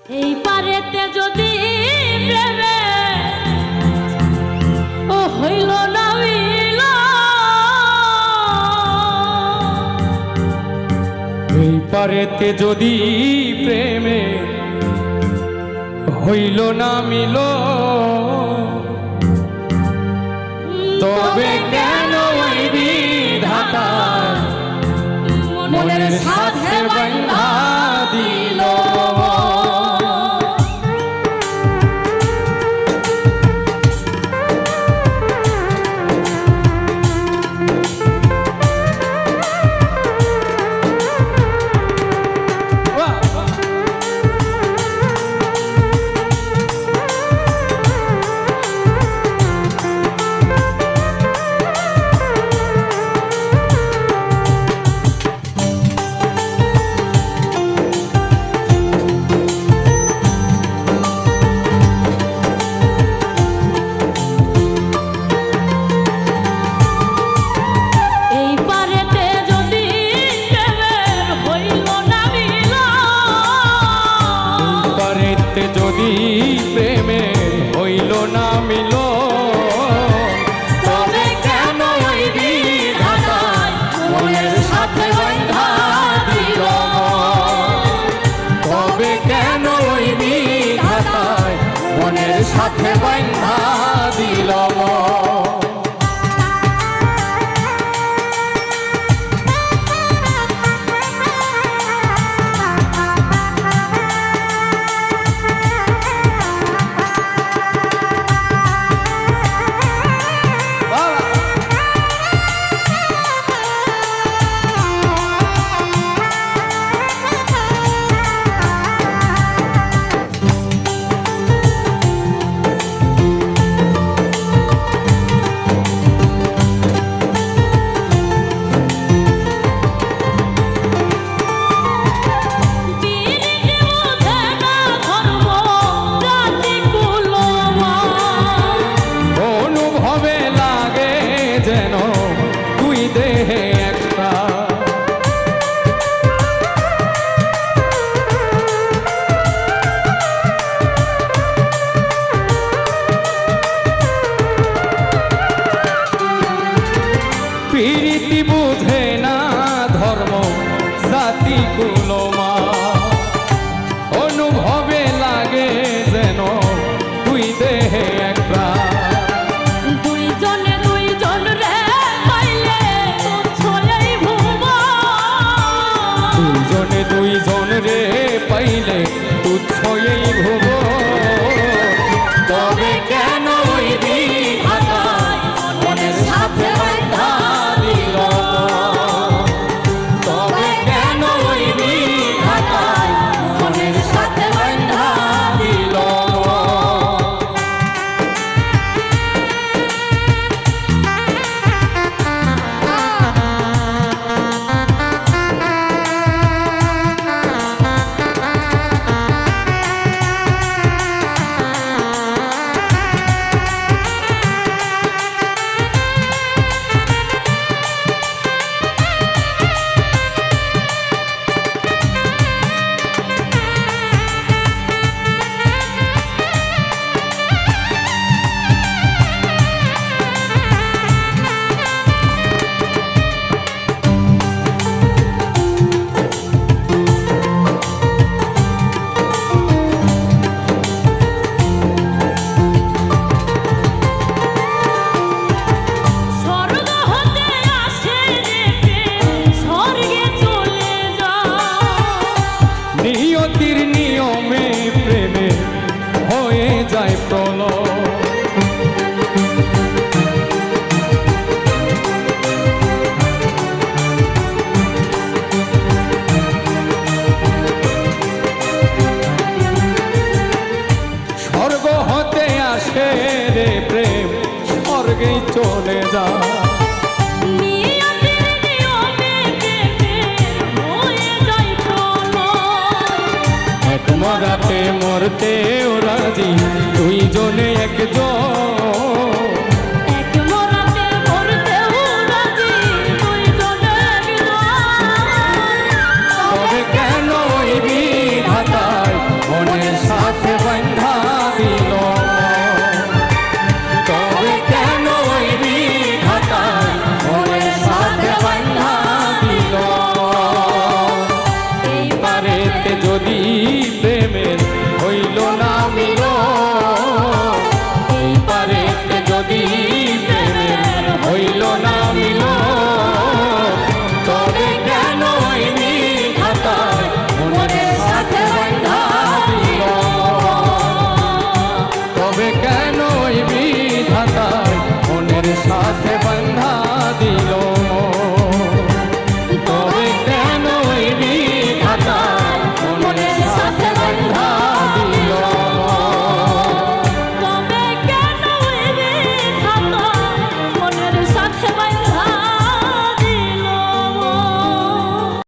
এই পারেতে যদি প্রেমে ও হইল না মিল, এই পারেতে যদি প্রেমে হইল না মিল, তবে কেন ওই বিধাতা মনের সাথে বাঁধা দিল। যদি প্রেমের হইল না মিল, তবে কেন ওই বিধাতা মনের সাথে বাঁধা দিল। তবে কেন ওই বিধাতা মনের সাথে বাঁধা দিল। প্রীতি বুঝে না ধর্ম জাতি কুলমা, অনুভবে লাগে যেন দুই দেহে এক প্রাণ। দুইজনে দুইজন রে পাইলে তুচ্ছ এই ভুবন, দুইজনে দুইজন রে পাইলে তুচ্ছ এই ভুবন। তবে কেন ওই বিধাতা মনের সাথে বাঁধা দিল। তবে কেন ওই বিধাতা মনের সাথে বাঁধা দিল। নিয়তির নিয়মে প্রেমে হয়ে যায় প্রলয়। স্বর্গ হতে আসে রে প্রেম, স্বর্গেই চলে যায়। মরাতে মরতেও রাজি দুইজনে একজন। এক মরাতে মরতেও রাজি দুইজনে একজন। তবে কেন ওই বিধাতায় মনের যদি